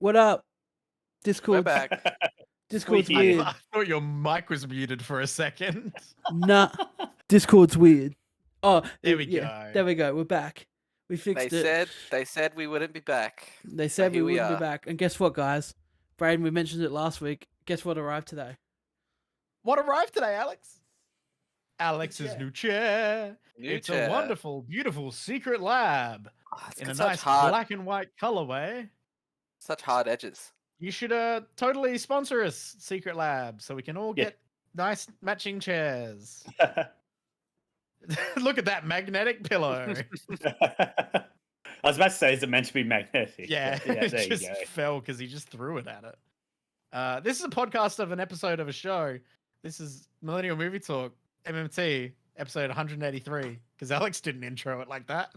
What up? We're Discord's back. Discord's Squeaky. weird. I thought your mic was muted for a second. Nah, Discord's weird. Oh, There we yeah, go. there we go. We're back. We fixed it. They said we wouldn't be back. They said we here we wouldn't be are. back. And guess what, guys? Braden, we mentioned it last week. Guess what arrived today? What arrived today, Alex? Alex's chair. new chair. New It's chair. a wonderful, beautiful secret lab Oh, it's in got a such nice hard, black and white colorway. such hard edges. You should totally sponsor us, Secret Lab, so we can all Yeah. get nice matching chairs. Look at that magnetic pillow. I was about to say, is it meant to be magnetic? Yeah, Yeah, it there you just go. fell because he just threw it at it. This is a podcast of an episode of a show. This is Millennial Movie Talk, MMT, episode 183, because Alex didn't intro it like that.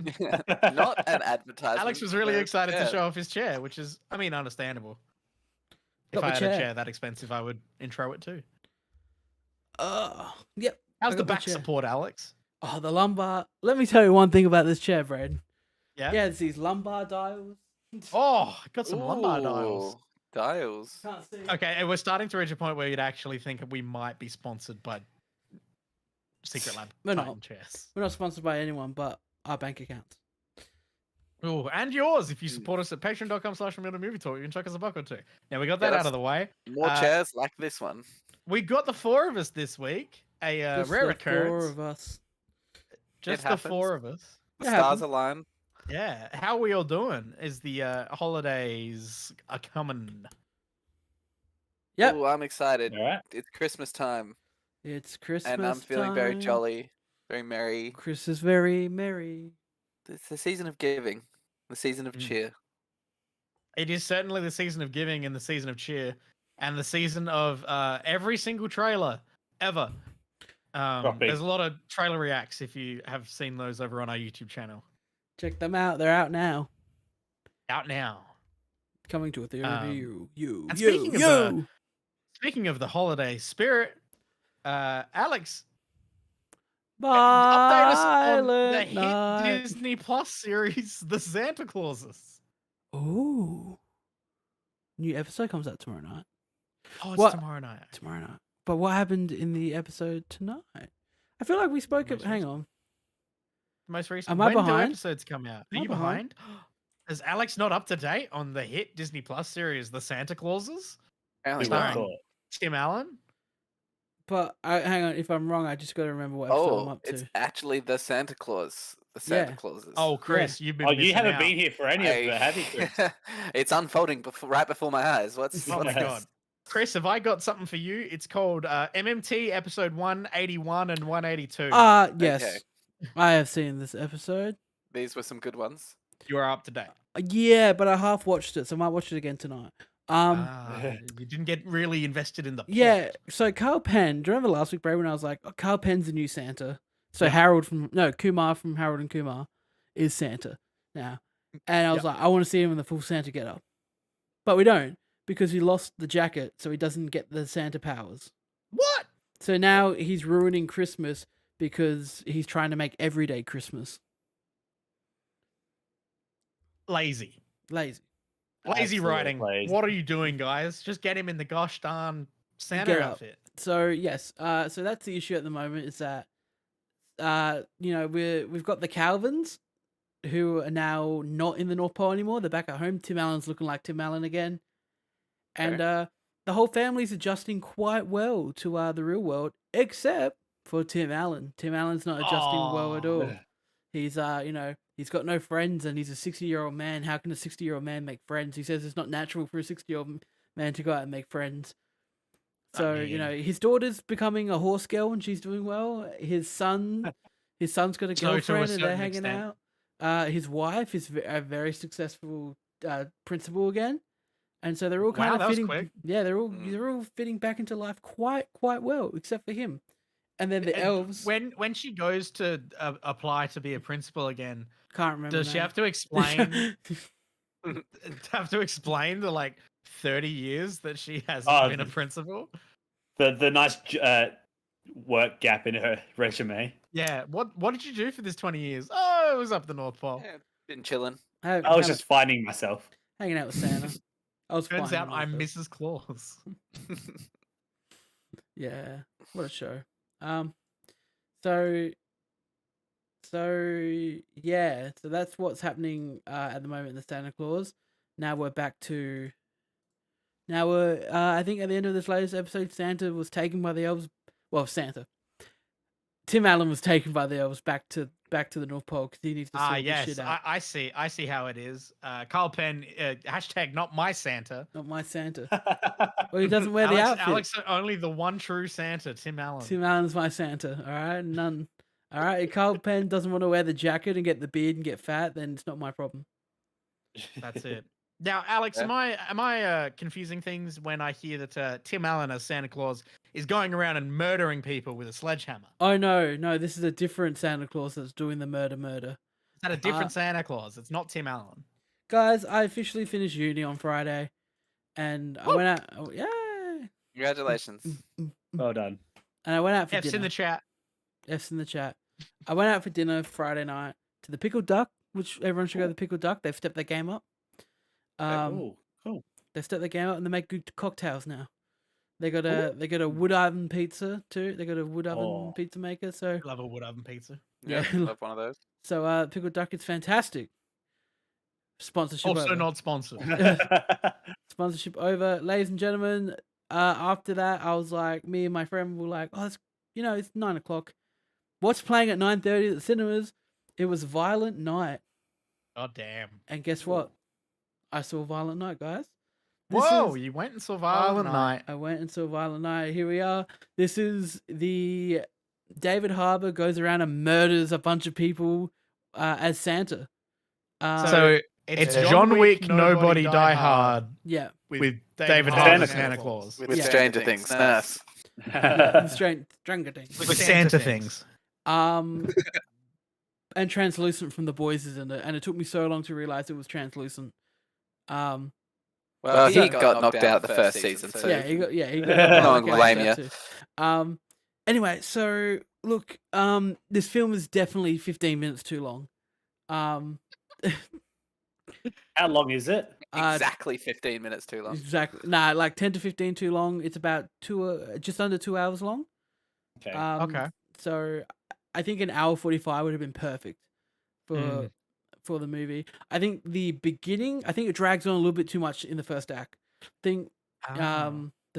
Not an advertisement. Alex was really but excited yeah. to show off his chair, which is, I mean, understandable. If Got I the had a chair. chair that expensive, I would intro it too. Yep. How's I the got the back chair. support, Alex? Oh, the lumbar. Let me tell you one thing about this chair, Braden. Yeah. Yeah, it's these lumbar dials. Oh, got some lumbar dials. Ooh, Dials. Can't see. Okay, and we're starting to reach a point where you'd actually think we might be sponsored by Secret Lab We're Titan not. chairs. We're not sponsored by anyone but our bank accounts. Oh, and yours if you Mm. support us at patreon.com/Movie Talk. You can chuck us a buck or two. Now we got Yeah, that out that's- of the way. More chairs like this one. We got the four of us this week. A Just rare the occurrence. Four of us. Just the happens. four of us. The It stars happens. align. Yeah. How are we all doing? Is the holidays are coming? Yep. Ooh, I'm excited. All right. It's Christmas time, It's Christmas and I'm feeling very time. jolly, very merry. Chris is very merry. It's the season of giving, the season of Mm. cheer. It is certainly the season of giving and the season of cheer and the season of every single trailer ever. Dropping. There's a lot of trailer reacts if you have seen those over on our YouTube channel. Check them out. They're out now. Out now. Coming to a theater near you. and You. speaking of You. Speaking of the holiday spirit, Alex, update us on the Silent hit night. Disney Plus series, The Santa Clauses. Ooh. New episode comes out tomorrow night. Oh, it's What? tomorrow night. Tomorrow night. But what happened in the episode tonight? I feel like we spoke of. Most Hang recent. on. The most recent. Am I When do behind? episodes come out? Am Are I you behind? Is Alex not up to date on the hit Disney Plus series, The Santa Clauses? Apparently Who would have not. Starring thought? Tim Allen? But hang on. If I'm wrong, I just got to remember what episode I'm Oh, up it's to. actually the Santa Claus. The Santa Yeah. Clauses. Oh, Chris, you've been. Oh, you missing haven't out. been here for any of it, have you, Chris? It's unfolding right before my eyes. What's Oh what's my this? god, Chris, have I got something for you? It's called MMT Episode 181 and 182. Yes. Okay. I have seen this episode. These were some good ones. You are up to date. Yeah, but I half watched it, so I might watch it again tonight. You didn't get really invested in the plot. Yeah, so Carl Penn, do you remember last week, Bray, when I was like, oh, Carl Penn's the new Santa? So Yeah. Kumar from Harold and Kumar is Santa now. And I was Yep. like, I want to see him in the full Santa getup. But we don't, because he lost the jacket, so he doesn't get the Santa powers. What? So now he's ruining Christmas because he's trying to make everyday Christmas. Lazy. Lazy. Lazy Absolute writing. lazy. What are you doing, guys? Just get him in the gosh darn Santa Get up. outfit. So yes, so that's the issue at the moment is that, we've got the Calvins, who are now not in the North Pole anymore. They're back at home. Tim Allen's looking like Tim Allen again, and the whole family's adjusting quite well to the real world, except for Tim Allen. Tim Allen's not adjusting well at all. He's he's got no friends, and he's a 60-year-old man. How can a 60-year-old man make friends? He says it's not natural for a 60-year-old man to go out and make friends. So, his daughter's becoming a horse girl and she's doing well. His son's got a So, to a girlfriend and they're certain hanging extent. out. His wife is a very successful principal again. And so they're all kind Wow, of that was fitting. quick. Yeah, they're all Mm. fitting back into life quite well, except for him. And then the And elves When she goes to apply to be a principal again, can't remember. does she now. have to explain? have to explain the like 30 years that she has been a principal? The nice work gap in her resume. Yeah. What did you do for this 20 years? Oh, it was up the North Pole. Yeah, been chilling. I was just finding myself. hanging out with Santa. I was Turns fine out with I'm it. Mrs. Claus. Yeah, what a show. Um, so yeah, so that's what's happening at the moment in the Santa Claus. Now we're back to. Now we're. I think at the end of this latest episode, Santa was taken by the elves. Well, Santa. Tim Allen was taken by the elves back to the North Pole because he needs to sort this Yes, shit out. I see how it is. Carl Penn, hashtag not my Santa. Not my Santa. Well, he doesn't wear the outfit. Alex, only the one true Santa, Tim Allen. Tim Allen's my Santa. All right, none. All right, if Carl Penn doesn't want to wear the jacket and get the beard and get fat, then it's not my problem. That's it. Now, Alex, Yeah. am I confusing things when I hear that Tim Allen as Santa Claus is going around and murdering people with a sledgehammer? Oh no, this is a different Santa Claus that's doing the murder. Is that a different Santa Claus? It's not Tim Allen. Guys, I officially finished uni on Friday, and I went out. Oh, yeah, Congratulations. Well done. and I went out for F's dinner. in the chat. F's in the chat. I went out for dinner Friday night to the Pickled Duck, which everyone should go to the Pickled Duck. They've stepped their game up. Cool. They've stepped their game up and they make good cocktails now. They got a wood oven pizza too. They got a wood oven pizza maker. So Love a wood oven pizza. Yeah, Yeah. love one of those. so Pickled Duck is fantastic. Sponsorship Also over. not sponsored. Sponsorship over, ladies and gentlemen. After that, I was like, me and my friend were like, oh, it's 9:00. What's playing at 9:30 at the cinemas? It was Violent Night, Oh damn. and guess what? I saw Violent Night, guys. Whoa, you went and saw Violent Night. I went and saw Violent Night. Here we are. This is the David Harbour goes around and murders a bunch of people as Santa. So it's John Wick, Nobody Die Hard yeah, with David Harbour Harbour as Santa Claus. With Yeah. Stranger Things. Nice. Stranger Things. With Santa things. And Translucent from The Boys is in it, and it took me so long to realize it was Translucent. Well, he got knocked out the first season, so He got No one can blame that you. too. Anyway, so look, this film is definitely 15 minutes too long. How long is it? exactly 15 minutes too long. Exactly. Nah, like 10 to 15 too long. It's about just under 2 hours long. Okay. Okay. So I think an hour 45 would have been perfect for the movie. I think the beginning, it drags on a little bit too much in the first act. The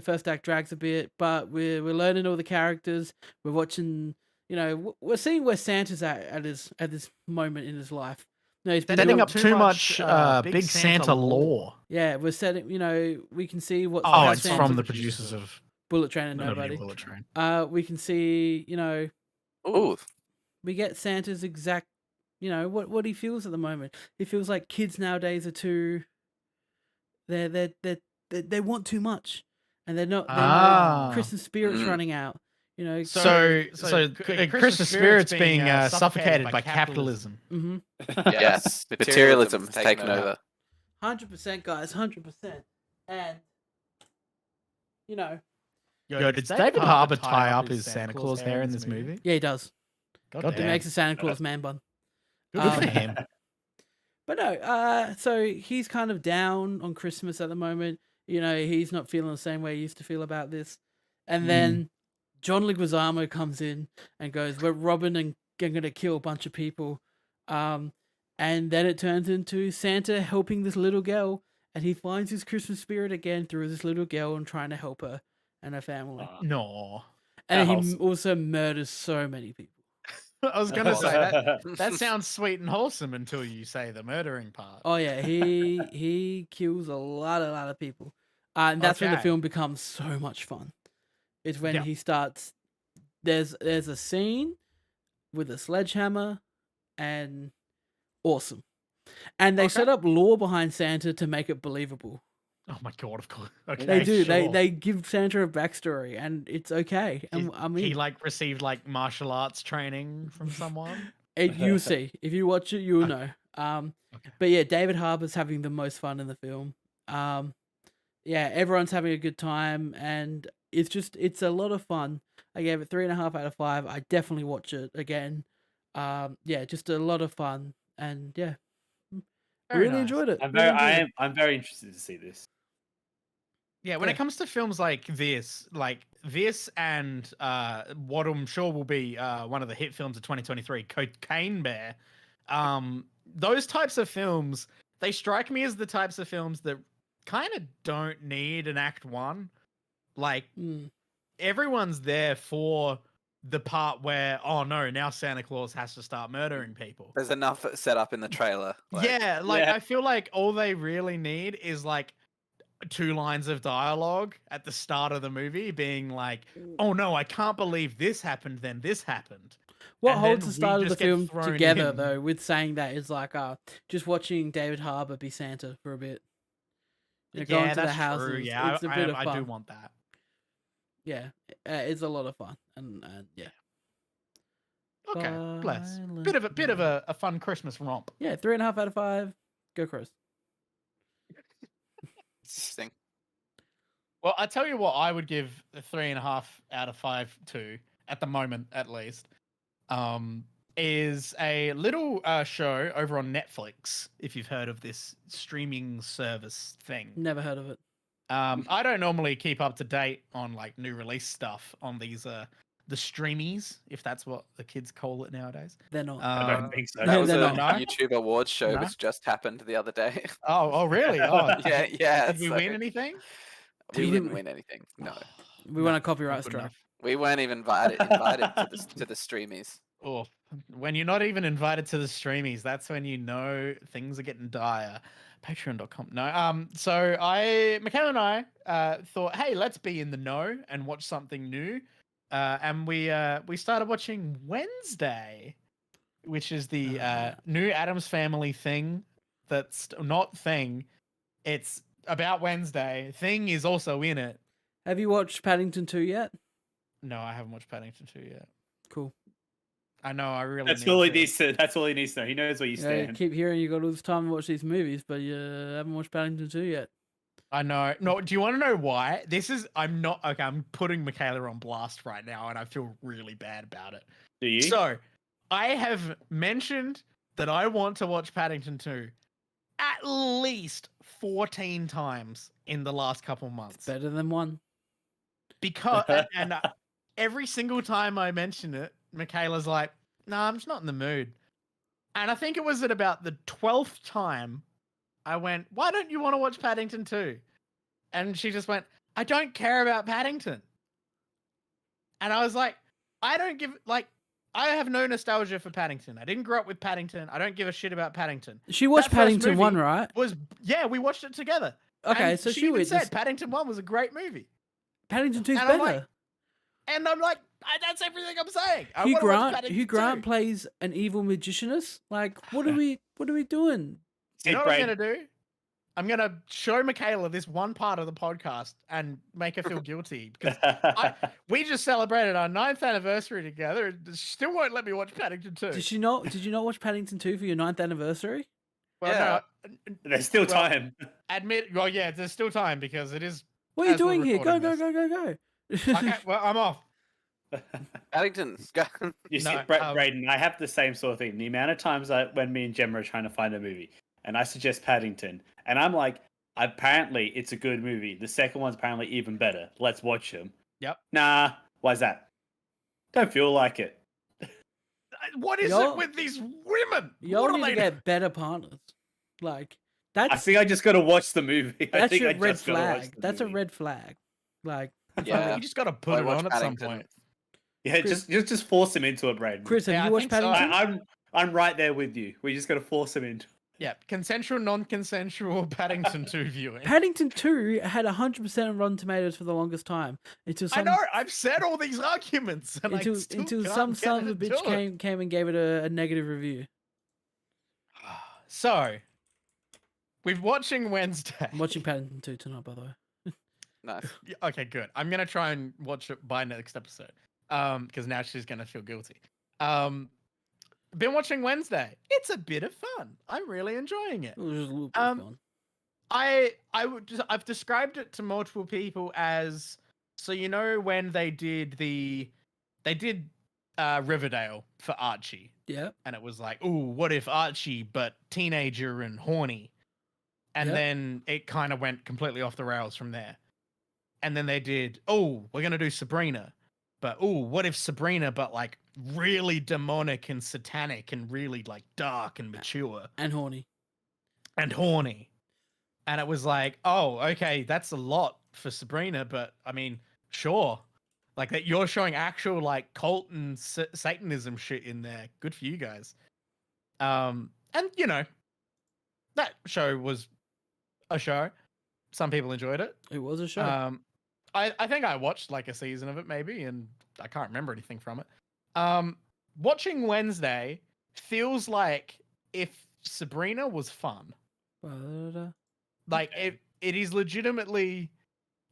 first act drags a bit, but we're learning all the characters. We're watching, we're seeing where Santa's at this moment in his life. No, he's been Setting doing- up too much Big Santa lore. Yeah, we're setting. We can see what. Oh, how it's Santa- from the producers of Bullet Train and Nobody. Bullet Train. We can see, Ooh, we get Santa's exact, what he feels at the moment. He feels like kids nowadays are too. They want too much, and they're not. Christmas spirit's running out. So Christmas spirit's being suffocated by capitalism. Mm-hmm. yes. Materialism has taken over. 100%, guys, 100%, and Yo, did David Harbour tie up his Santa Claus hair in this movie? yeah, he does. God He damn. makes a Santa Claus man bun. Good for him. But no, so he's kind of down on Christmas at the moment. He's not feeling the same way he used to feel about this. And then John Leguizamo comes in and goes, "We're robbing and going to kill a bunch of people." And then it turns into Santa helping this little girl, and he finds his Christmas spirit again through this little girl and trying to help her and her family. No. And How he wholesome. also murders so many people. I was going to say that sounds sweet and wholesome until you say the murdering part. Oh yeah, he kills a lot of people, and that's when the Okay. film becomes so much fun. It's when Yeah. he starts. There's a scene with a sledgehammer, and awesome, and they set up lore behind Santa to make it believable. Oh my god, of course. Okay, They do. sure. They give Santa a backstory, and it's okay. And He received martial arts training from someone. you'll see if you watch it, you'll know. But yeah, David Harbour's having the most fun in the film. Yeah, everyone's having a good time, and it's a lot of fun. I gave it 3.5 out of 5. I definitely watch it again. Yeah, just a lot of fun, and yeah, Very really nice. enjoyed it. I'm really enjoyed very, it. I'm very interested to see this. Yeah, when it comes to films like this and what I'm sure will be one of the hit films of 2023, Cocaine Bear, those types of films, they strike me as the types of films that kind of don't need an act one. Like, everyone's there for the part where, oh no, now Santa Claus has to start murdering people. There's enough set up in the trailer. I feel like all they really need is like 2 lines of dialogue at the start of the movie being like, oh no, I can't believe this happened, then this happened. What And holds then the start we of the just get film thrown together, in. though, with saying that is like just watching David Harbour be Santa for a bit. You know, going to the that's houses. true. Yeah, It's a bit of fun. I do want that. Yeah, it's a lot of fun, and yeah. Okay, bless. Bit of a fun Christmas romp. Yeah, 3.5 out of 5. Go, Chris. Interesting. Well, I tell you what, I would give a 3.5 out of 5 to, at the moment at least, is a little show over on Netflix, if you've heard of this streaming service thing. Never heard of it. I don't normally keep up to date on like new release stuff on these the streamies, if that's what the kids call it nowadays. They're not. I don't think so. That was a they're not. YouTube awards show No? which just happened the other day. Oh, really? Oh, yeah. Did we win anything? We didn't win anything. No. We want a copyright strike. We weren't even invited to the streamies. Oh, when you're not even invited to the streamies, that's when you know things are getting dire. Patreon.com. No. So Michaela and I thought, hey, let's be in the know and watch something new. And we started watching Wednesday, which is the new Addams Family thing. That's not Thing. It's about Wednesday. Thing is also in it. Have you watched Paddington 2 yet? No, I haven't watched Paddington 2 yet. Cool. I know. I really. That's all he needs to. That's all he needs to know. He knows where you I stand. keep hearing you got all this time to watch these movies, but you haven't watched Paddington 2 yet. I know. No, do you want to know why? I'm not okay. I'm putting Michaela on blast right now, and I feel really bad about it. Do you? So, I have mentioned that I want to watch Paddington 2 at least 14 times in the last couple months. It's better than 1. Because and every single time I mention it, Michaela's like, "Nah, I'm just not in the mood." And I think it was at about the 12th time I went, "Why don't you want to watch Paddington 2?" And she just went, "I don't care about Paddington." And I was like, I have no nostalgia for Paddington. I didn't grow up with Paddington. I don't give a shit about Paddington. She watched That first Paddington 1, movie right? We watched it together. Okay, And so she she even said said Paddington 1 was a great movie. Paddington 2's And I'm better. like, that's everything I'm saying. I Hugh wanna watch Grant, Paddington Hugh Grant 2. plays an evil magicianess. Like, what are we doing? You know what I'm gonna do? I'm gonna show Michaela this one part of the podcast and make her feel guilty because we just celebrated our 9th anniversary together and she still won't let me watch Paddington 2. Did you not watch Paddington 2 for your 9th anniversary? Well, Yeah. no, There's still time. well, yeah, there's still time because it is. What are you as we're doing here? Go, recording go, this. go, go, go. Okay, well, I'm off. Paddington, go. You see, No, Braden, I have the same sort of thing. The amount of times when me and Gemma are trying to find a movie, and I suggest Paddington, and I'm like, apparently it's a good movie. The second one's apparently even better. Let's watch them. Yep. Nah, why's that? Don't feel like it. What is it with these women? Y'all What are need to they get better partners. Like, I that's think I just got to watch the movie. I that's think your I red just gotta watch flag. the That's a movie. red flag. Like, Yeah. You just got to put it watch on at some Paddington. point. Yeah, Chris- just force him into it, Braden. Chris, have Yeah, you I watched think so. Paddington? I'm right there with you. We just got to force him into. Yeah, consensual, non-consensual Paddington 2 viewing. Paddington 2 had 100% on Rotten Tomatoes for the longest time until I some know. I've said all these arguments, and until I still until can't some get son of it a to bitch do it. came and gave it a negative review. So, we're watching Wednesday. I'm watching Paddington 2 tonight, by the way. Nice. Yeah, okay, good. I'm gonna try and watch it by next episode. Because now she's gonna feel guilty. Been watching Wednesday. It's a bit of fun. I'm really enjoying it. It was just a little bit of fun. I've described it to multiple people as, so you know when they did Riverdale for Archie, Yeah. and it was like, ooh, what if Archie but teenager and horny, and Yep. then it kind of went completely off the rails from there. and then they did, oh, we're gonna do Sabrina, but oh, what if Sabrina, but like really demonic and satanic and really like dark and mature And horny. and horny. And it was like, oh, okay, that's a lot for Sabrina, but I mean, sure. Like that, you're showing actual like cult and Satanism shit in there. Good for you guys. And you know, that show was a show. Some people enjoyed it. It was a show. I think I watched like a season of it maybe, and I can't remember anything from it. Watching Wednesday feels like if Sabrina was fun. Like it is legitimately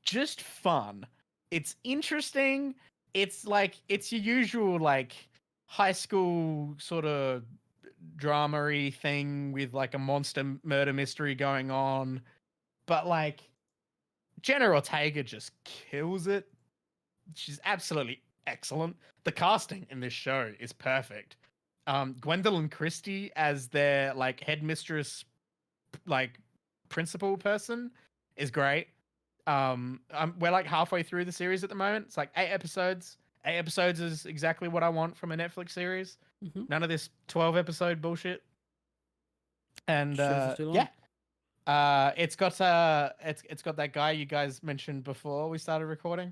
just fun. It's interesting. It's like it's your usual like high school sort of drama-y thing with like a monster murder mystery going on. But like Jenna Ortega just kills it. She's absolutely excellent. The casting in this show is perfect. Gwendolyn Christie as their like headmistress, like principal person is great. We're like halfway through the series at the moment. It's like 8 episodes. 8 episodes is exactly what I want from a Netflix series. Mm-hmm. None of this 12 episode bullshit. And yeah. It's got that guy you guys mentioned before we started recording.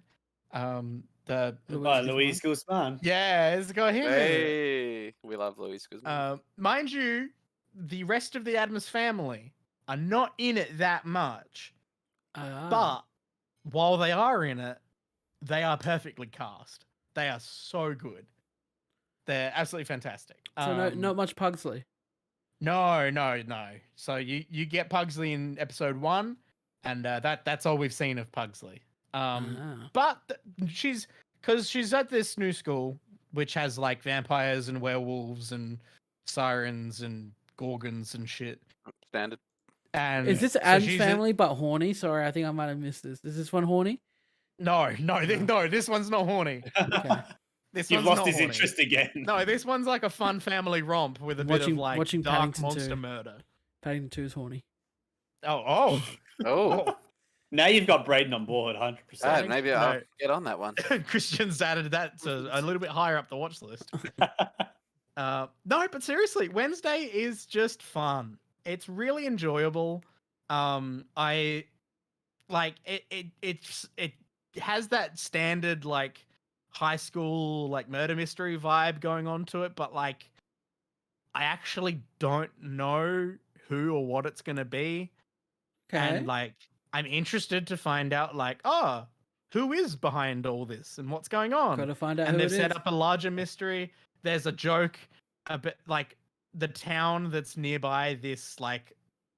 Luis Guzman. Yeah, it's got him. Hey, we love Luis Guzman. Mind you, the rest of the Addams family are not in it that much. But while they are in it, they are perfectly cast. They are so good. They're absolutely fantastic. So not much Pugsley. No. So you get Pugsley in episode 1, and that's all we've seen of Pugsley. But she's at this new school which has like vampires and werewolves and sirens and gorgons and shit. Standard. And is this so Addams Family but horny? Sorry, I think I might have missed this. Is this one horny? No, this one's not horny. Okay. You've lost his interest again. No, this one's like a fun family romp with a bit of like watching dark Paddington monster 2. murder. Paddington 2 is horny. Oh. Now you've got Braden on board, 100%. Maybe I'll get on that one. Christian's added that to a little bit higher up the watch list. No, but seriously, Wednesday is just fun. It's really enjoyable. I like it. It has that standard like high school like murder mystery vibe going on to it, but like I actually don't know who or what it's gonna be. Okay. And like I'm interested to find out like, who is behind all this and what's going on? Gotta find out and who they've it set is. up a larger mystery. There's a joke a bit like the town that's nearby this like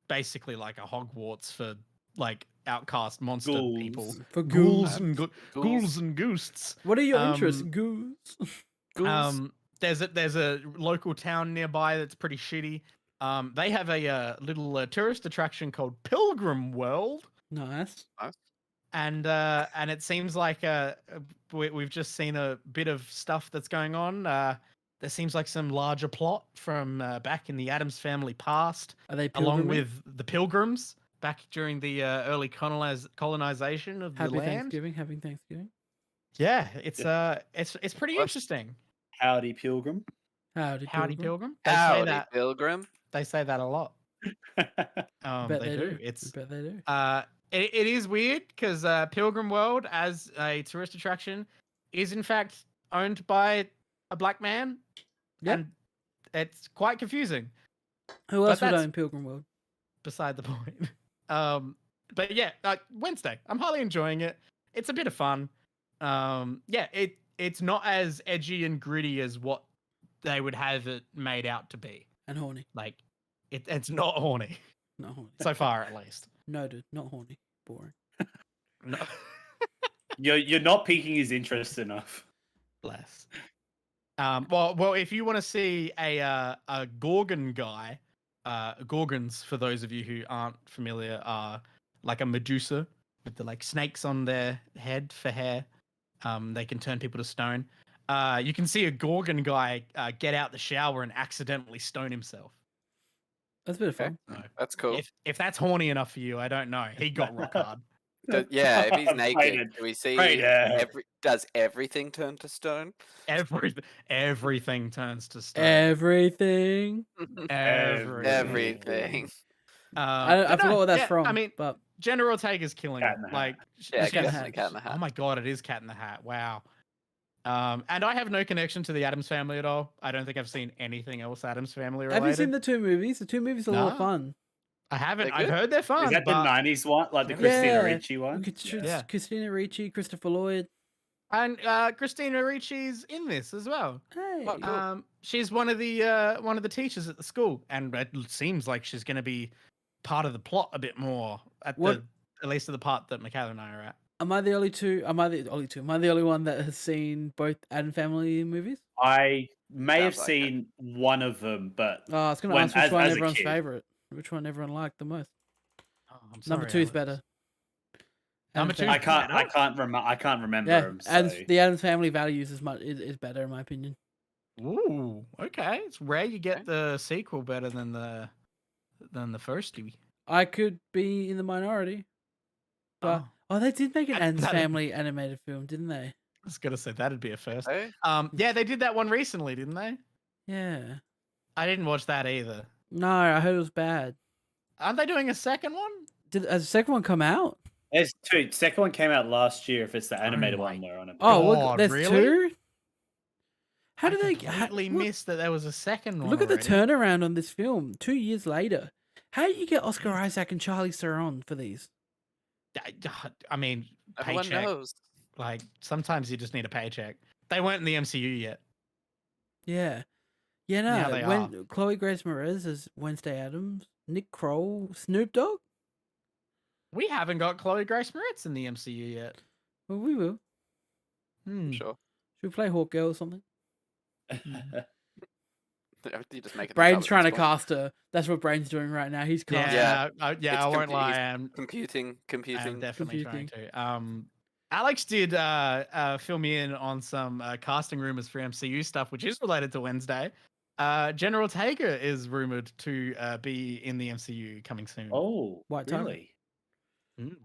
basically like a Hogwarts for like outcast monster people. For Ghouls ghouls. and ghouls and ghosts. What are your interests? Ghouls. There's a local town nearby that's pretty shitty. They have a little tourist attraction called Pilgrim World. Nice. And it seems like we've just seen a bit of stuff that's going on. There seems like some larger plot from back in the Addams Family past. Are they along pilgriming? with the Pilgrims back during the early colonization of the land? Happy Thanksgiving. Yeah, it's pretty interesting. Howdy, Pilgrim. Howdy, Pilgrim. Howdy, Pilgrim. They say that a lot. Bet they do. Bet they do. It is weird because Pilgrim World as a tourist attraction is in fact owned by a black man. Yep. And it's quite confusing. Who else would that's own Pilgrim World? Beside the point. But yeah, Wednesday. I'm highly enjoying it. It's a bit of fun. It's not as edgy and gritty as what they would have it made out to be. And horny. Like, it's not horny. Not horny. So far, at least. Noted. Not horny. Boring. No. You're not piquing his interest enough. Bless. Well, if you want to see a Gorgon guy, Gorgons, for those of you who aren't familiar, are like a Medusa with the like snakes on their head for hair. They can turn people to stone. You can see a Gorgon guy get out the shower and accidentally stone himself. That's a bit of fun. Okay. That's cool. If that's horny enough for you, I don't know. He got rock hard. Yeah, if he's naked, Rated. do we see Rated. does everything turn to stone? Everything turns to stone. Everything. Everything. I forgot what that's from. I mean, but Jenna Ortega's killing Cat it. in the Hat. Like, Yeah, Cat in the definitely Hat. Cat in the Hat. oh my god, it is Cat in the Hat. Wow. And I have no connection to the Addams Family at all. I don't think I've seen anything else Addams Family related. have you seen the 2 movies? The 2 movies are a lot of Nah. fun. I haven't. They're I've good? heard they're fun. Is that the but... 90s one? Like the Yeah. Christina Ricci one? Yeah. Christina Ricci, Christopher Lloyd. And Christina Ricci's in this as well. Hey. Oh, cool. She's one of the teachers at the school, and it seems like she's going to be part of the plot a bit more at least at the part that Michaela and I are at. Am I the only two? Am I the only one that has seen both Adam Family movies? I may have Sounds like seen one of them, but Oh, I was going to When- ask which as- one as a everyone's kid. favorite. Which one everyone liked the most. Oh, I'm Number sorry, 2 is Alex. better. Number Adam 2 is Family. I better? can't remember Yeah, them. and So. the Adams Family Values is better in my opinion. Ooh, okay. It's rare you get the sequel better than the first two. I could be in the minority, but they did make an Adams That'd- Family animated film, didn't they? I was gonna say that'd be a first. Oh, Yeah, they did that one recently, didn't they? Yeah. I didn't watch that either. No, I heard it was bad. Aren't they doing a second one? Has the second one come out? There's 2. Second one came out last year. If it's the animated my one, we're on it. Oh, God, look, there's really? 2. How did they completely miss that there was a second one? Look at the already? turnaround on this film 2 years later. How do you get Oscar Isaac and Charlize Theron for these? I mean, everyone paycheck. knows. Like sometimes you just need a paycheck. They weren't in the MCU yet. Yeah. Yeah, no. Now they are. Chloe Grace Moretz as Wednesday Addams, Nick Kroll, Snoop Dogg. We haven't got Chloe Grace Moretz in the MCU yet. Well, we will. Sure. Should we play Hawk Girl or something? You just make it. Brain's trying to cast her. That's what Brain's doing right now. He's casting. Yeah, It's I won't he's lie. I'm computing. definitely trying Computing. to. Alex did fill me in on some casting rumors for MCU stuff, which is related to Wednesday. General Ortega is rumored to be in the MCU coming soon. Oh, White Tiger. really?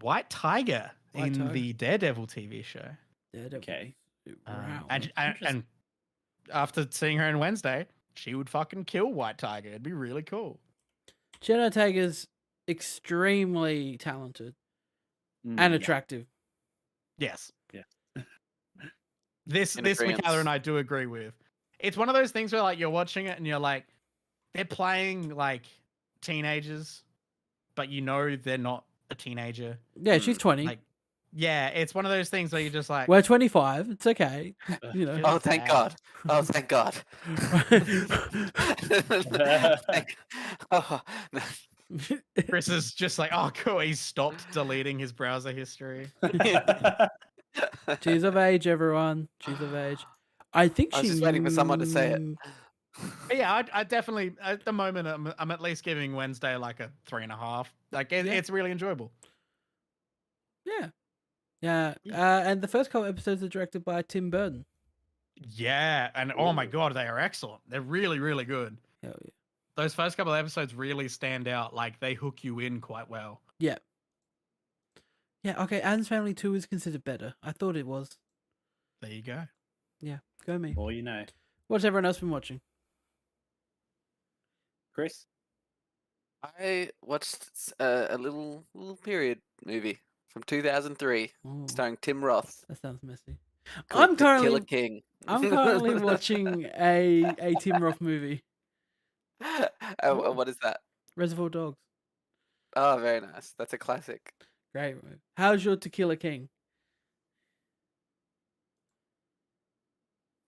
White Tiger White in Tiger. the Daredevil TV show. Daredevil. Okay. Wow. And after seeing her in Wednesday, she would fucking kill White Tiger. It'd be really cool. Jen Ortega's extremely talented and attractive. Yes. Yeah. This In Michaela agreeance. and I do agree with. It's one of those things where like you're watching it and you're like, they're playing like teenagers, but you know they're not a teenager. Yeah, she's 20. Like, yeah, it's one of those things where you're just like, We're 25. It's okay. You know. Oh, thank God. Oh, thank God. Oh, no. Chris is just like, oh, cool. He's stopped deleting his browser history. She's of age, everyone. She's of age. I think I was she. just waiting for someone to say it. But yeah, I definitely at the moment I'm at least giving Wednesday like a 3.5. Like it's really enjoyable. Yeah. Yeah. And the first couple episodes are directed by Tim Burton. Yeah, and oh my god, they are excellent. They're really, really good. Hell yeah. Those first couple of episodes really stand out. Like they hook you in quite well. Yeah. Yeah. Okay. Addams Family 2 is considered better. I thought it was. There you go. Yeah. Go me. More you know. What's everyone else been watching? Chris? I watched a little period movie from 2003 Oh, starring Tim Roth. that sounds messy. called I'm The Killer currently King. watching a Tim Roth movie, What is that? Reservoir Dogs. Oh, very nice. That's a classic. Great movie. How's your Tequila King?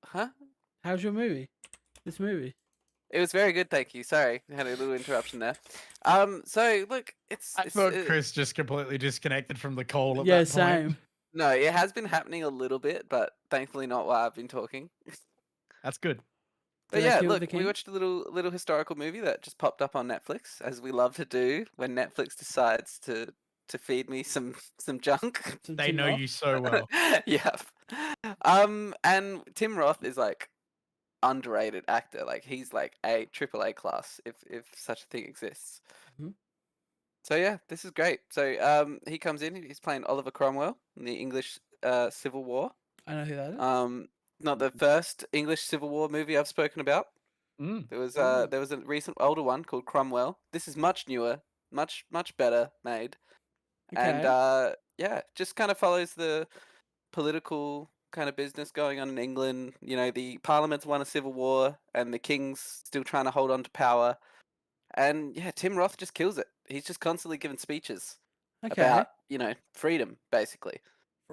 Huh? How's your movie? This movie. It was very good, thank you. Sorry, I had a little interruption there. So look, I thought Chris just completely disconnected from the call at Yeah, that point. same. No, it has been happening a little bit, but thankfully not while I've been talking. That's good. But Did they yeah, kill look, the we king? watched a little historical movie that just popped up on Netflix, as we love to do when Netflix decides to feed me some junk. Some They Tim know Roth? you so well. Yeah. And Tim Roth is like underrated actor. Like he's like a AAA class, if such a thing exists. Mhm. So yeah, this is great. So he comes in. He's playing Oliver Cromwell in the English Civil War. I know who that is. Not the first English Civil War movie I've spoken about. Mm. There was a recent older one called Cromwell. This is much newer, much better made, and yeah, just kind of follows the political kind of business going on in England. You know, the Parliament's won a civil war, and the King's still trying to hold on to power. And yeah, Tim Roth just kills it. He's just constantly giving speeches about, you know, freedom, basically.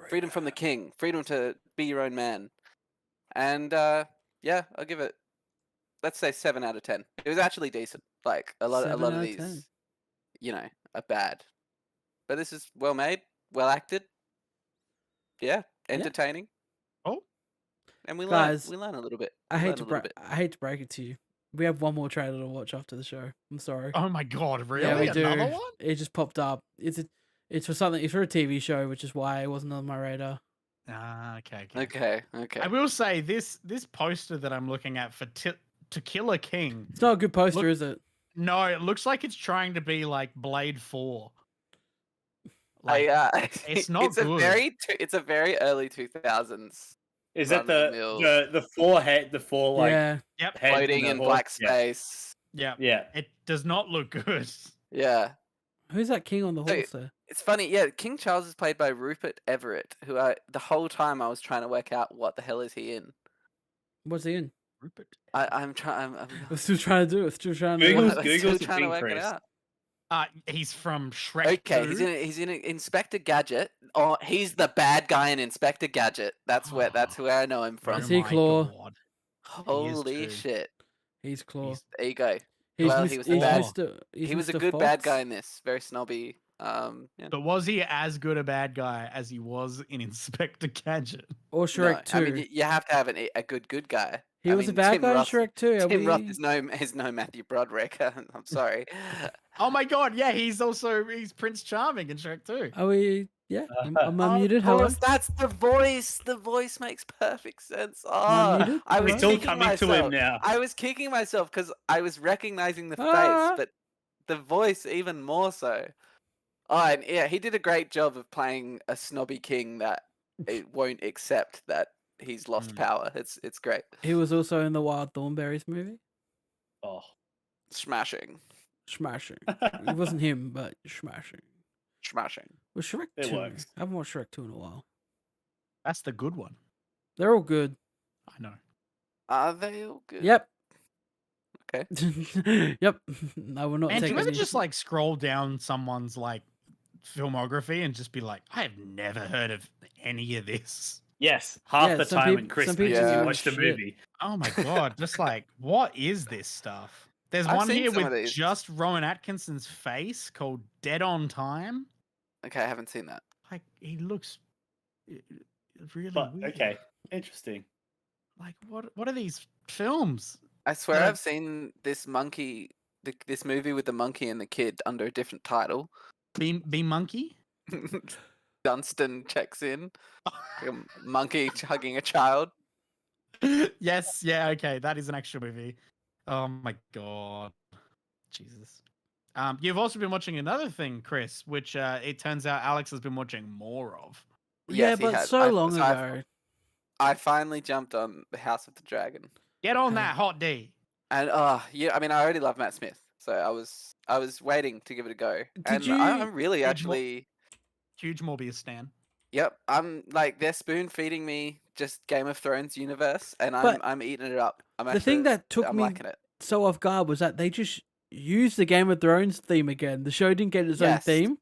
Freedom from the king, freedom to be your own man. And yeah, I'll give it, let's say 7 out of 10. It was actually decent. Like a lot 7 of out of these, 10. you know, are bad. But this is well made, well acted. Yeah, entertaining. Oh, And we Guys, learn a little bit. I We hate learn to a little bit. I hate to break it to you. We have one more trailer to watch after the show. I'm sorry. Oh my god, really? Yeah, we Another do. one? It just popped up. It's for something. It's for a TV show, which is why it wasn't on my radar. Ah, okay. Okay. I will say this poster that I'm looking at for To Kill a King. It's not a good poster, Look- is it? No, it looks like it's trying to be like Blade 4. It's not it's good. It's a very early 2000s. is that Run-of-the-mill. the four like Yeah. Yep. heads Floating the in horse- black yeah. space. Yeah. Yeah. It does not look good. Yeah. Who's that king on the So- horse there? It's funny, yeah. King Charles is played by Rupert Everett, who the whole time I was trying to work out what the hell is he in. What's he in? Rupert. I'm trying. We're still trying to do it. We're still trying to. Google's- I'm Google's still a trying to thing, work it Chris. out. He's from Shrek. Okay, 2. he's in Inspector Gadget. Oh, he's the bad guy in Inspector Gadget. That's where I know him from. Is he my Claw? God. Holy too. shit! He's Claw. There you go. He's well, Mis- he was he's the bad. Mr. he's He was a Mr. good bad Fox. guy in this. Very snobby. Yeah. But was he as good a bad guy as he was in Inspector Gadget? Or Shrek No, 2. I mean, you have to have a good guy. he I was a mean, bad Tim guy in Roth- Shrek 2. Are Tim Roth we- is no Matthew Broderick. I'm sorry. Oh my god, yeah, he's Prince Charming in Shrek 2. Are we? Yeah. I'm Of unmuted. Hello. course, that's the voice. The voice makes perfect sense. Unmuted? I was It's all kicking coming to myself. him now. I was kicking myself because I was recognizing the Ah. face, but the voice even more so. Oh, and yeah, he did a great job of playing a snobby king that it won't accept that he's lost power. It's great. He was also in the Wild Thornberrys movie. Oh. Smashing. Smashing. It wasn't him, but smashing. Was Shrek It 2? works. I haven't watched Shrek 2 in a while. That's the good one. They're all good. I know. Are they all good? Yep. Okay. Yep. No, we're not And do taking you ever any- just like scroll down someone's like filmography and just be like, I have never heard of any of this. Yes, half Yeah, the some time peop- when Chris some mentions people you do watch the shit. movie. Oh my god, just like, what is this stuff? There's I've one seen here some of with these. just Rowan Atkinson's face called Dead on Time. Okay, I haven't seen that. Like, he looks really But weird. okay, interesting. Like, what are these films? I swear Yeah. I've seen this monkey, this movie with the monkey and the kid under a different title. Be Monkey? Dunstan checks in. Like a monkey hugging a child. Yes, yeah, okay, that is an actual movie. Oh my god. Jesus. You've also been watching another thing, Chris, which it turns out Alex has been watching more of. Yeah, Yes, he but had. so long ago. I finally jumped on the House of the Dragon. Get on that, Hot D. And yeah, I mean, I already love Matt Smith, so I was waiting to give it a go. And you- I'm really Did mo- actually, Huge Morbius stan. yep, I'm like they're spoon feeding me just Game of Thrones universe, and But I'm eating it up. I'm the thing that took I'm me liking it. so off guard was that they just used the Game of Thrones theme again. The show didn't get its own Yes. theme.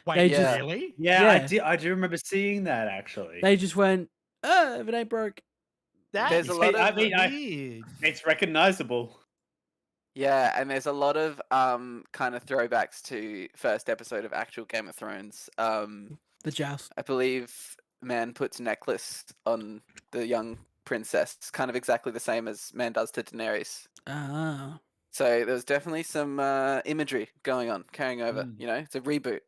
Wait, They just- really? Yeah, Yeah. I do remember seeing that actually. They just went, if it ain't broke. That There's a is lot of- I mean, weird. It's recognizable. Yeah, and there's a lot of kind of throwbacks to first episode of actual Game of Thrones. The joust. I believe man puts a necklace on the young princess, kind of exactly the same as man does to Daenerys. Ah. So there was definitely some imagery going on, carrying over. Mm. You know, it's a reboot.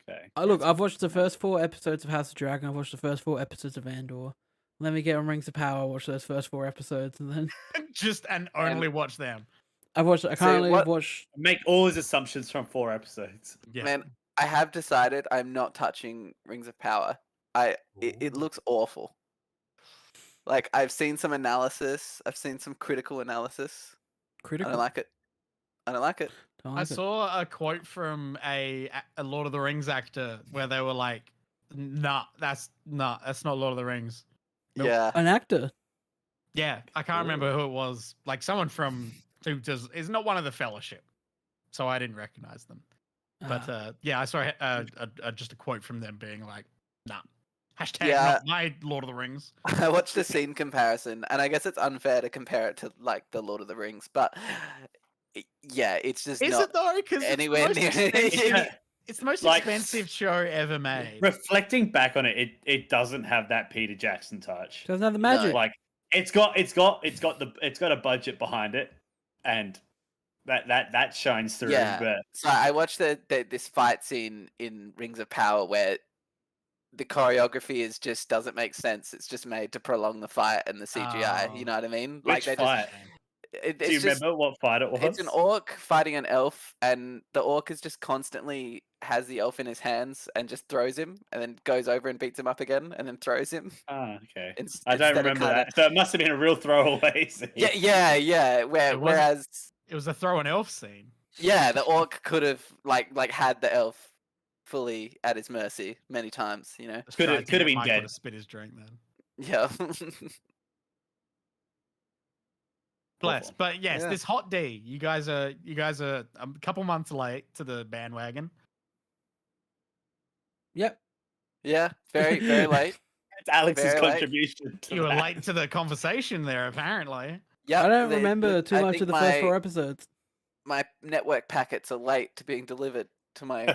Okay. Look, I've watched the first 4 episodes of House of Dragon. I've watched the first 4 episodes of Andor. Let me get on Rings of Power, watch those first 4 episodes, and then And only watch them. I've watched. I So currently what- watched. Make all his assumptions from 4 episodes. Yeah. Man, I have decided I'm not touching Rings of Power. It looks awful. Like, I've seen some analysis. I've seen some critical analysis. I Critical. don't like it. I don't like it. Don't I like it. saw a quote from a Lord of the Rings actor where they were like, "Nah, that's not Lord of the Rings." Nope. Yeah. An actor. Yeah, I can't remember who it was. Like someone from who is not one of the Fellowship, so I didn't recognize them. But yeah, I saw just a quote from them being like, "Nah, hashtag Yeah. not my Lord of the Rings." I watched a scene comparison, and I guess it's unfair to compare it to like the Lord of the Rings, but yeah, it's just Is not it though? Because anywhere near. it's the most Like- expensive show ever made. Reflecting back on it, it doesn't have that Peter Jackson touch. Doesn't have the magic. Like it's got a budget behind it, and that shines through. Yeah. But So I watched this fight scene in Rings of Power where the choreography is just doesn't make sense. It's just made to prolong the fight and the CGI. Oh. You know what I mean? which they fight? It's Do you just, remember what fight it was? it's an orc fighting an elf, and the orc is just constantly has the elf in his hands and just throws him, and then goes over and beats him up again, and then throws him. Ah, okay. Ins- I don't instead of remember kinda- that. So it must have been a real throwaway scene. Yeah. It wasn't- Whereas, It was a throw an elf scene. yeah, the orc could have like had the elf fully at his mercy many times. You know. Just Could have- tried to could have get been Michael dead. to spit his drink then. Yeah. Bless. Awful. But yes, Yeah. this hot D, you guys are a couple months late to the bandwagon. Yep. Yeah. Very late. It's Alex's Very late. contribution. To You were that. late to the conversation there, apparently. Yeah. I don't remember too much of the first 4 episodes. My network packets are late to being delivered to my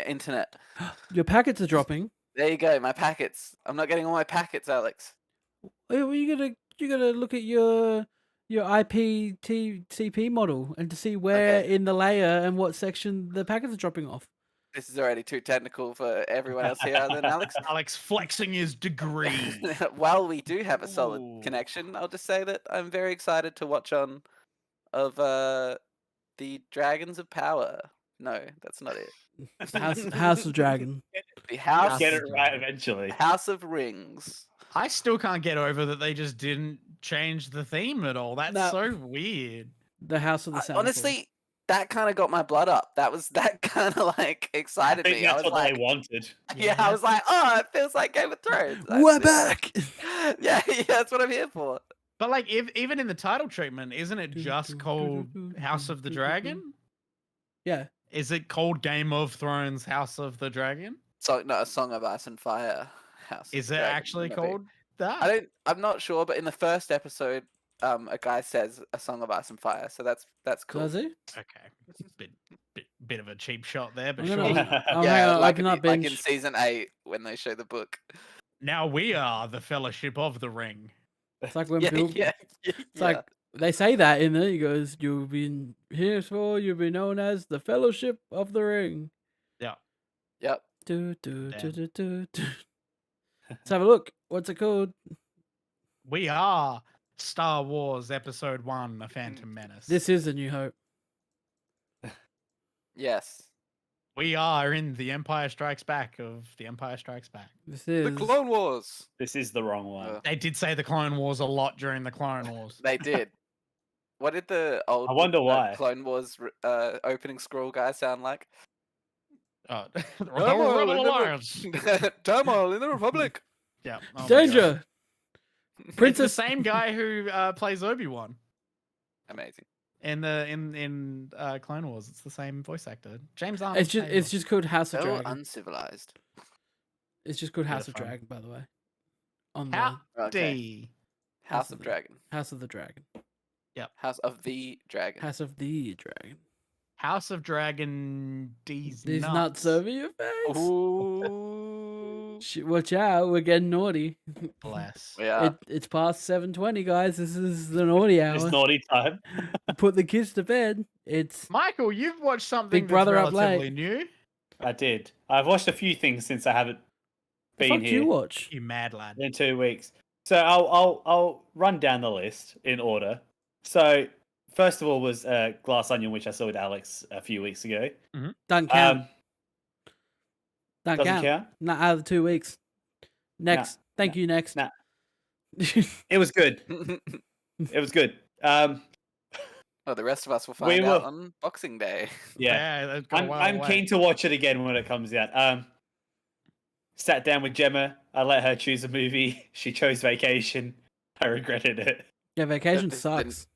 internet. Your packets are dropping. There you go, my packets. I'm not getting all my packets, Alex. Well, you gotta look at your IPTCP model and to see where Okay. in the layer and what section the packets are dropping off. This is already too technical for everyone else here, other than Alex. Alex flexing his degree. While we do have a solid Ooh. connection, I'll just say that I'm very excited to watch on of the Dragons of Power. No, that's not it. House of Dragon. The House Get it right eventually. House of Rings. I still can't get over that they just didn't change the theme at all. That's No. so weird. The House of the Sound. Honestly, that kind of got my blood up. That kind of like I excited think me. I that's was what like, they wanted. yeah, I was like, oh, it feels like Game of Thrones. We're That's- back. Yeah, that's what I'm here for. But like, even in the title treatment, isn't it just called House of the Dragon? Yeah. Is it called Game of Thrones House of the Dragon? So no, a Song of Ice and Fire House. Is of it Dragon, actually maybe. called that? I'm not sure, but in the first episode, a guy says a Song of Ice and Fire, so that's cool. Does he? Okay, bit of a cheap shot there, but I'm sure. gonna- Oh, hang Yeah, on, like, open up like in binge. season 8 when they show the book. Now we are the Fellowship of the Ring. It's like when Yeah, Bill. yeah, It's like they say that in there. He goes, "You've been you'll be known as the Fellowship of the Ring." Yep. Do, do, Damn. do, do, do, do. Let's have a look. What's it called? We are Star Wars Episode 1, A Phantom Menace. This is A New Hope. Yes. We are in The Empire Strikes Back of The Empire Strikes Back. This is The Clone Wars. This is the wrong one. Uh, They did say the Clone Wars a lot during the Clone Wars. They did. What did the old I wonder why. Clone Wars opening scroll guy sound like? Oh, the Turmoil Rebel in the- Alliance. Turmoil in the Republic. Yeah. oh my God. Danger. It's the Princess. same guy who plays Obi-Wan Amazing. in Clone Wars. It's the same voice actor, James Arnold. It's just called House of So Dragon. uncivilized. It's just called House of Beautiful. Dragon, by the way. On the How Okay. D. House of the- Dragon. House of the Dragon. House of the Dragon. House of the Dragon. House of Dragon D's These nuts. nuts over your face. Ooh. Watch out, we're getting naughty. Bless. Yeah. It's past 7:20, guys. This is the naughty It's hour. naughty time. Put the kids to bed. It's Michael, you've watched something Big Brother that's up late. relatively new. I did. I've watched a few things since I haven't the been fuck here you watch. You mad lad. in 2 weeks. So I'll run down the list in order. So first of all was Glass Onion, which I saw with Alex a few weeks ago. Don't count. Don't Doesn't count. count? Not out of the 2 weeks. Next. Thank you. Next. Nah. It was good. It was good. Well, the rest of us will find out on Boxing Day. Yeah, I'm keen to watch it again when it comes out. Sat down with Gemma. I let her choose a movie. She chose Vacation. I regretted it. Yeah, Vacation Didn't- sucks.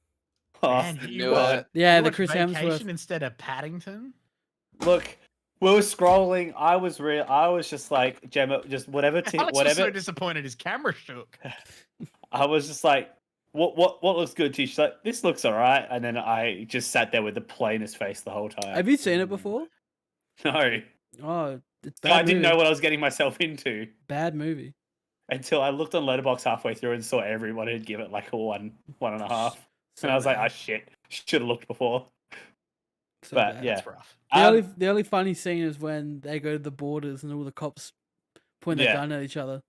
Oh, Man, you knew watched- it. Yeah, you the watched Chris Vacation Hemsworth. instead of Paddington. look, we were scrolling. I was just like, Gemma, just whatever. Alex was so disappointed his camera shook. I was just like, what looks good to you? She's like, this looks alright. And then I just sat there with the plainest face the whole time. Have you seen it before? No. Oh, it's So bad I didn't movie. know what I was getting myself into Bad movie. until I looked on Letterboxd halfway through and saw everyone had given it like a 1.5. So And I was like, bad. oh shit, should have looked before. So but bad. yeah. That's rough. The only funny scene is when they go to the borders and all the cops point their Yeah. gun at each other.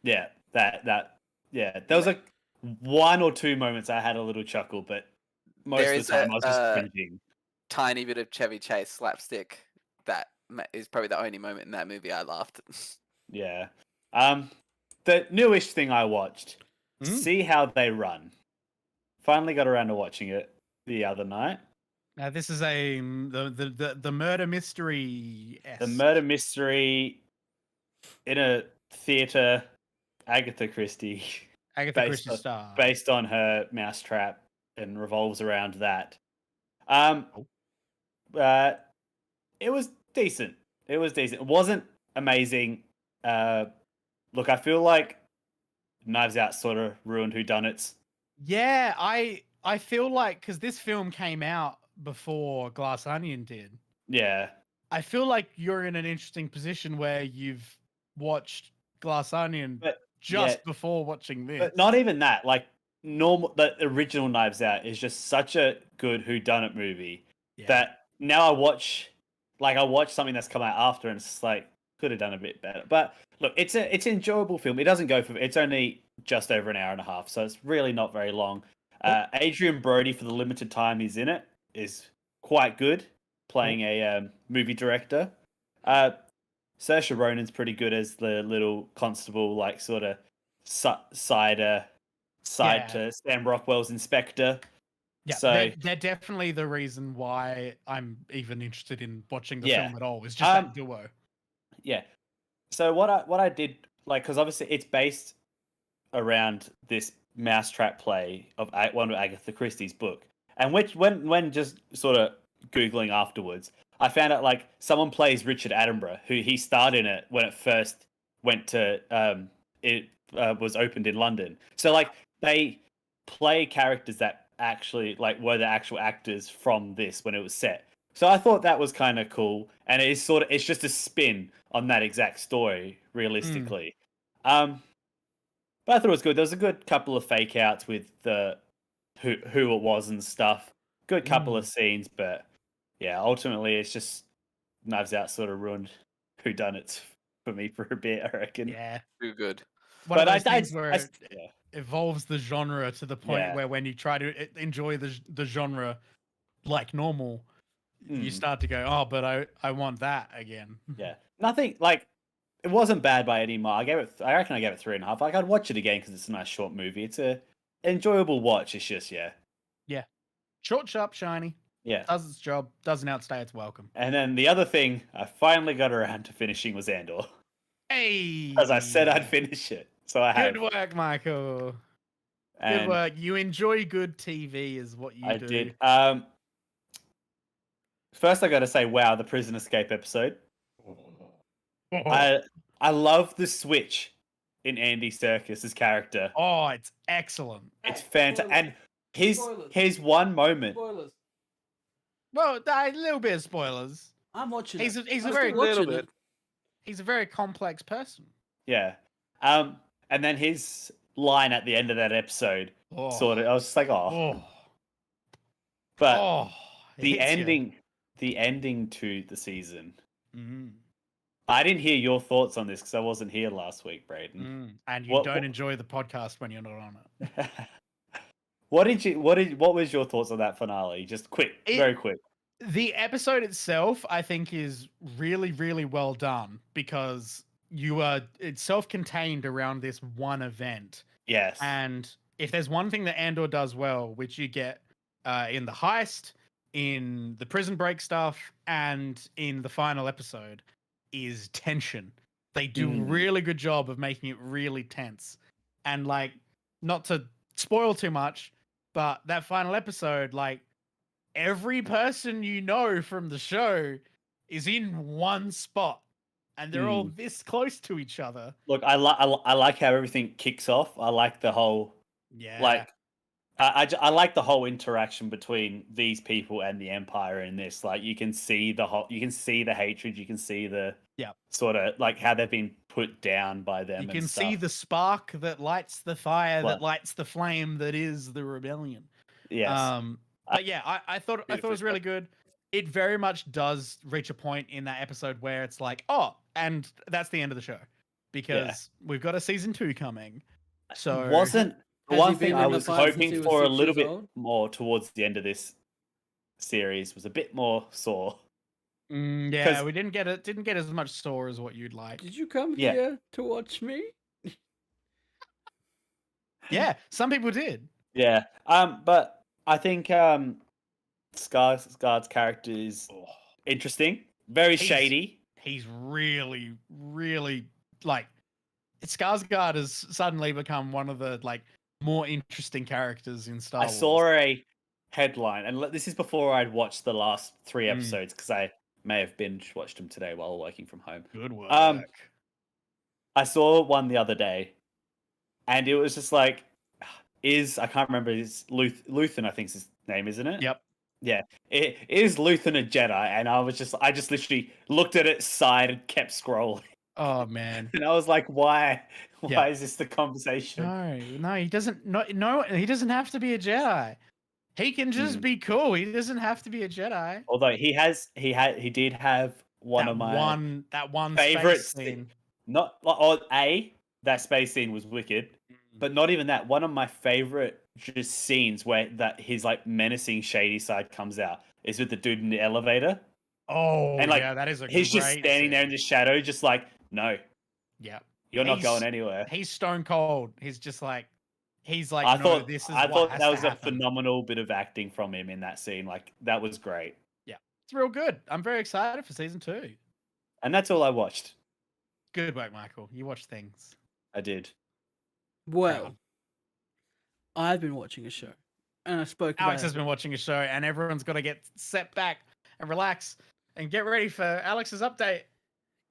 Yeah, there was like 1 or 2 moments I had a little chuckle, but most There of is the time I was just a- cringing. Tiny bit of Chevy Chase slapstick. That is probably the only moment in that movie I laughed. Yeah. The newish thing I watched, See How They Run. Finally got around to watching it the other night. Now this is the murder mystery. The murder mystery in a theater, Agatha Christie, Agatha Christie star. based on her Mousetrap, and revolves around that. It was decent. It wasn't amazing. Look, I feel like Knives Out sort of ruined whodunits. Yeah, I feel like because this film came out before Glass Onion did. Yeah. I feel like you're in an interesting position where you've watched Glass Onion just before watching this. But not even that. Like the original Knives Out is just such a good whodunit movie that now I watch something that's come out after and it's just like could have done a bit better. But look, it's an enjoyable film. It doesn't go for it's only just over an hour and a half, so it's really not very long. Adrian Brody, for the limited time he's in it, is quite good playing a movie director. Saoirse Ronan's pretty good as the little constable, like sort of side to Sam Rockwell's inspector. Yeah, so they're definitely the reason why I'm even interested in watching the film at all. Is just that duo. Yeah. So what I did, like, because obviously it's based around this Mousetrap play of one of Agatha Christie's book, and when just sort of googling afterwards, I found out like someone plays Richard Attenborough, who he starred in it when it first went to was opened in London. So like they play characters that actually like were the actual actors from this when it was set. So I thought that was kind of cool, and it's just a spin on that exact story, realistically. But I thought it was good. There was a good couple of fake outs with the who it was and stuff. Good couple of scenes, but yeah, ultimately it's just Knives Out sort of ruined whodunits for me for a bit, I reckon. Yeah, too good. One of those things where it evolves the genre to the point where when you try to enjoy the genre like normal, you start to go, oh, but I want that again. Yeah, nothing like it wasn't bad by any mark. I reckon I gave it 3.5. Like I'd watch it again because it's a nice short movie. It's a enjoyable watch. It's just short, sharp, shiny. Yeah, does its job. Doesn't outstay its welcome. And then the other thing I finally got around to finishing was Andor. Hey, as I said, I'd finish it. So I have. Good work, Michael. Good work. You enjoy good TV, is what you do. I did. First, I got to say, wow, the prison escape episode. I love the switch in Andy Serkis's character. Oh, it's excellent. It's fantastic. And his one moment. Spoilers. Well, a little bit of spoilers. I'm watching He's it. a I'm very still watching it. He's a very complex person. Yeah. And then his line at the end of that episode, sort of, I was just like, oh. But the ending to the season. I didn't hear your thoughts on this because I wasn't here last week, Braden. And you don't enjoy the podcast when you're not on it. What was your thoughts on that finale? Just quick, very quick. The episode itself, I think, is really, really well done because it's self-contained around this one event. Yes. And if there's one thing that Andor does well, which you get in the heist, in the prison break stuff, and in the final episode, is tension. They do a really good job of making it really tense. And like, not to spoil too much, but that final episode, like, every person you know from the show is in one spot, and they're all this close to each other. Look, I like how everything kicks off. I like the whole like I like the whole interaction between these people and the Empire in this. Like you can see the hatred, you can see the sort of like how they've been put down by them. You can see the spark that lights the fire, that lights the flame that is the rebellion. Yes. But yeah, I thought it was really good. It very much does reach a point in that episode where it's like, oh, and that's the end of the show because we've got a season 2 coming. So wasn't one thing I was hoping for a little bit old? more towards the end of this series was a bit more sore. Yeah, we didn't get as much sore as what you'd like. Did you come here to watch me? Yeah, some people did. Yeah. But I think Skarsgård's character is interesting, very shady. He's really, really like Skarsgård has suddenly become one of the like more interesting characters in Star Wars. I saw a headline, and this is before I'd watched the last 3 episodes because I may have binge watched them today while working from home. Good work. I saw one the other day, and it was just like, I can't remember his Luthen, I think is his name, isn't it? Yep. Yeah. Is Luthen a Jedi? And I just literally looked at it, sighed, and kept scrolling. Oh man. And I was like, why? Why is this the conversation? No, he doesn't. No, he doesn't have to be a Jedi. He can just be cool. He doesn't have to be a Jedi. Although he did have that one favorite scene. That space scene was wicked, but not even that. One of my favorite just scenes where his like menacing shady side comes out is with the dude in the elevator. Oh, and like that is he's just standing there in the shadow, just like, no, you're not going anywhere. He's stone cold. He's like, I thought that was a happen. phenomenal bit of acting from him in that scene. Like that was great. Yeah, it's real good. I'm very excited for season 2. And that's all I watched. Good work, Michael. You watched things. I did. Well, I've been watching a show, and I spoke. Alex has been watching a show, and everyone's got to get set back and relax and get ready for Alex's update.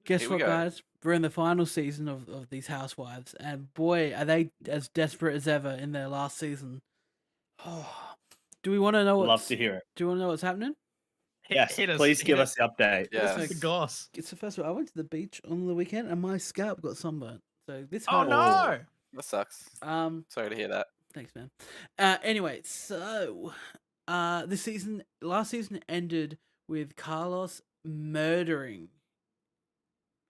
Guess what, guys? We're in the final season of these Housewives, and boy, are they as desperate as ever in their last season. Oh, do we want to know? Love to hear it. Do you want to know what's happening? Yes, please give us the update. Yes. The goss. It's the first one. I went to the beach on the weekend, and my scalp got sunburnt. So this. Oh no! That sucks. Sorry to hear that. Thanks, man. Anyway, so last season ended with Carlos murdering,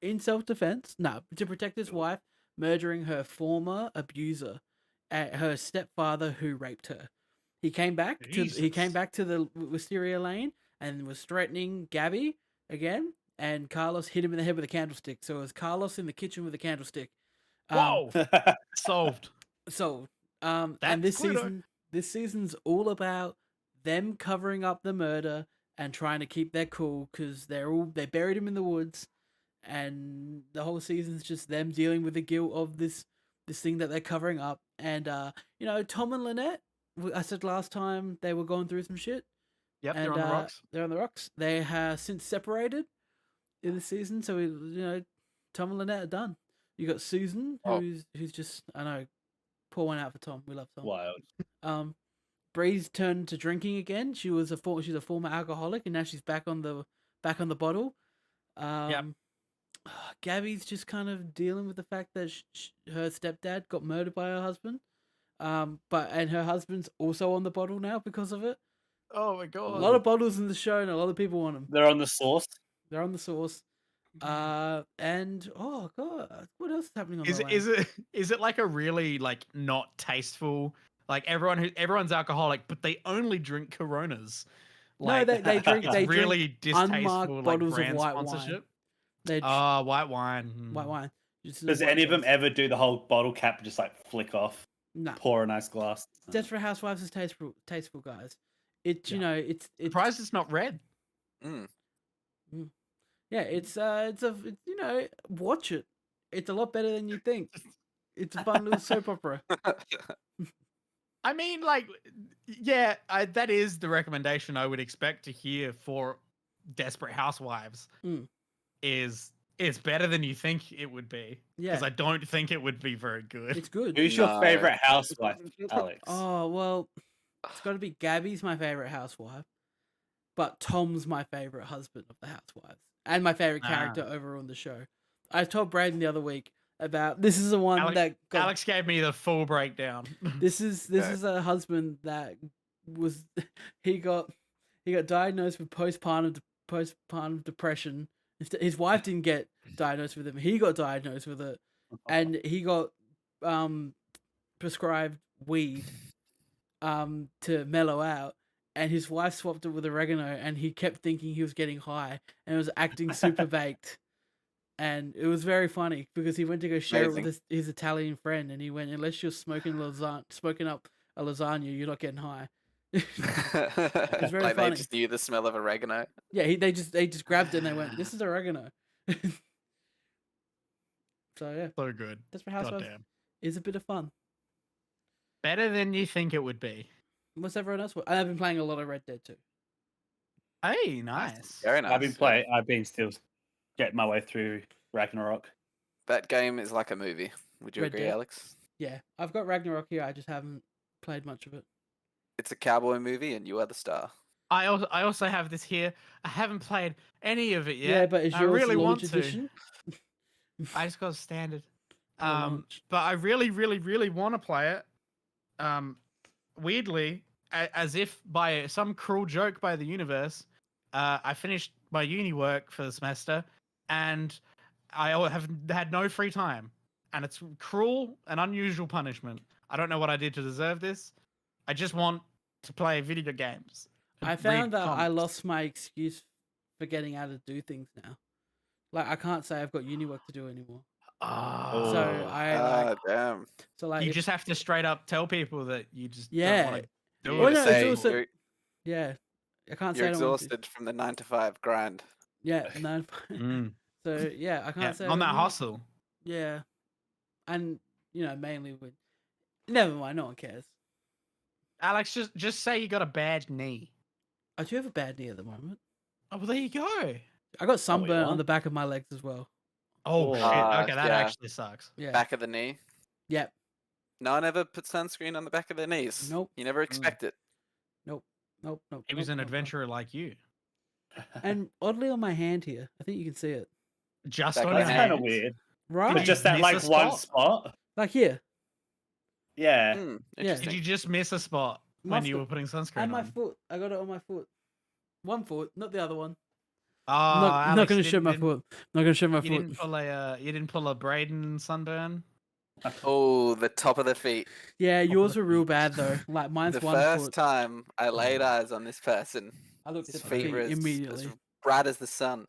in self-defense, to protect his wife, murdering her former abuser, her stepfather who raped her. He came back to the Wisteria Lane and was threatening Gabby again, and Carlos hit him in the head with a candlestick. So it was Carlos in the kitchen with a candlestick. Whoa! Solved. And this season's all about them covering up the murder and trying to keep their cool because they buried him in the woods, and the whole season's just them dealing with the guilt of this thing that they're covering up. And Tom and Lynette, I said last time they were going through some shit. Yep, and, they're on the rocks. They're on the rocks. They have since separated in the season, so Tom and Lynette are done. You got Susan, who's just, I know, pour one out for Tom. We love Tom. Wild. Bree's turned to drinking again. She's a former alcoholic, and now she's back on the bottle. Gabby's just kind of dealing with the fact that her stepdad got murdered by her husband. And her husband's also on the bottle now because of it. Oh my god! A lot of bottles in the show, and a lot of people want them. They're on the sauce. And oh god, what else is happening on Is it like a really like not tasteful Like everyone's alcoholic, but they only drink Coronas. No, they drink it's they really drink unmarked distasteful, like bottles of brand white wine. sponsorship. They White wine. white wine. Just Does white any of them bottles. ever do the whole bottle cap and just like flick off? No. Pour a nice glass. Desperate Housewives is tasteful, guys. It's Yeah. you know it's Surprised it's not red. yeah it's you know, watch it. It's a lot better than you think. It's a fun little soap opera. I mean, like, yeah, that is the recommendation I would expect to hear for Desperate Housewives. Is it's better than you think it would be. Yeah, Because I don't think it would be very good. it's good. Who's your favorite housewife, Alex? Oh well, it's got to be Gabby's my favorite housewife, but Tom's my favorite husband of the housewives and my favorite character over on the show. I told Braden the other week about this is the one Alex gave me the full breakdown. This is a husband that was he got diagnosed with postpartum depression. His wife didn't get diagnosed with it. He got diagnosed with it, and he got prescribed weed to mellow out. And his wife swapped it with oregano, and he kept thinking he was getting high, and was acting super baked. And it was very funny because he went to go share it with his Italian friend, and he went, "Unless you're smoking up a lasagna, you're not getting high." It's very like funny. they just knew the smell of oregano. Yeah, they just grabbed it and they went, "This is oregano." So yeah, So good. Desperate Housewives Goddamn. is a bit of fun. Better than you think it would be. What's everyone else? I've been playing a lot of Red Dead 2. Hey, nice. Very nice. I've been still getting my way through Ragnarok. That game is like a movie. Would you Red agree, Dead? Alex? Yeah, I've got Ragnarok here. I just haven't played much of it. It's a cowboy movie, and you are the star. I also have this here. I haven't played any of it yet. Yeah, but is I yours really launch want edition? I just got a standard. Oh, launch. But I really, really, really want to play it. Weirdly, as if by some cruel joke by the universe, I finished my uni work for the semester, and I have had no free time. And it's cruel and unusual punishment. I don't know what I did to deserve this. I just want to play video games. I found that I lost my excuse for getting out to do things now. Like, I can't say I've got uni work to do anymore. So damn. So like, you just have to straight up tell people that you just don't want to do Well, it. no, Say it's also you're, yeah. I can't you're say I don't want to. exhausted from the 9 to 5 grind. Yeah, no. So yeah, I can't say I on don't that want- hustle. Yeah, and mainly with. Never mind, no one cares. Alex, just say you got a bad knee. I do have a bad knee at the moment. Oh, well, there you go. I got sunburn on what? the back of my legs as well. Oh, shit. Okay, that yeah. actually sucks. Yeah. Back of the knee. Yep. No one ever put sunscreen on the back of their knees. Nope. You never expect it. Nope. He was an nope. adventurer like you. And oddly on my hand here, I think you can see it. Just Back on of your the That's kind hand. of weird. Right? But just that miss like a one spot? spot. Like here. Yeah. Interesting. Did you just miss a spot when you were putting sunscreen And my on? foot. I got it on my foot. One foot, not the other one. Oh, I'm not Alex, going to show my foot. Not going to show my You foot. didn't pull a Braden sunburn. Oh, the top of the feet. Yeah, yours were real bad though. Like mine's The one first foot. time I laid eyes on this person, I looked his at the feet feet were as immediately. bright as the sun.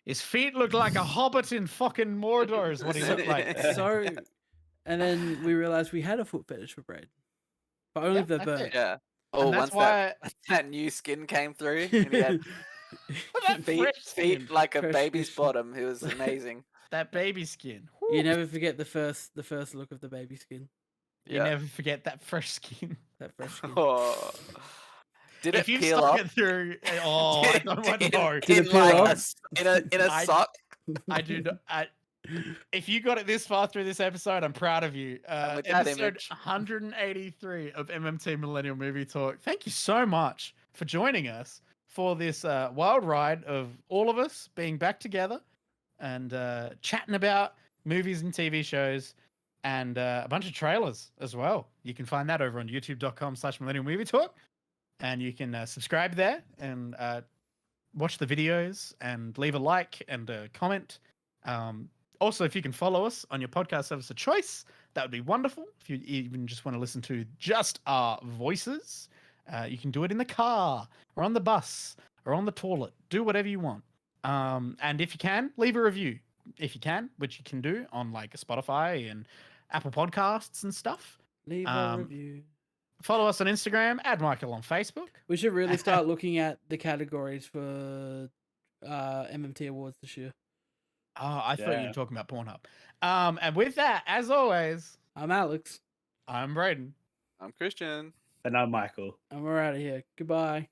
His feet look like a hobbit in fucking Mordor. Is what he looked like. So, and then we realized we had a foot fetish for Braden, but only Yeah, if they're that's burnt. it. Yeah. And Oh, that's once that new skin came through, and he had That fresh skin. feet like a Fresh baby's skin. bottom. It was amazing. That baby skin. You Whew. never forget the first look of the baby skin. You Yeah. never forget that fresh skin. That fresh skin. Oh. Did If it you peel stuck off? it through, oh, I don't want to know. Did it in peel like off? in a I- sock? I do. If you got it this far through this episode, I'm proud of you. with that Episode image. 183 of MMT Millennial Movie Talk. Thank you so much for joining us for this wild ride of all of us being back together and chatting about movies and TV shows and a bunch of trailers as well. You can find that over on youtube.com/Millennial Movie Talk, and you can subscribe there and watch the videos and leave a like and a comment. Also, if you can follow us on your podcast service of choice, that would be wonderful. If you even just want to listen to just our voices, you can do it in the car or on the bus or on the toilet. Do whatever you want. And if you can, leave a review. If you can, which you can do on like Spotify and Apple Podcasts and stuff. Leave a review. Follow us on Instagram, add Michael on Facebook. We should really start looking at the categories for MMT Awards this year. Oh, I thought you were talking about Pornhub. And with that, as always, I'm Alex. I'm Braden. I'm Christian. And I'm Michael. And we're out of here. Goodbye.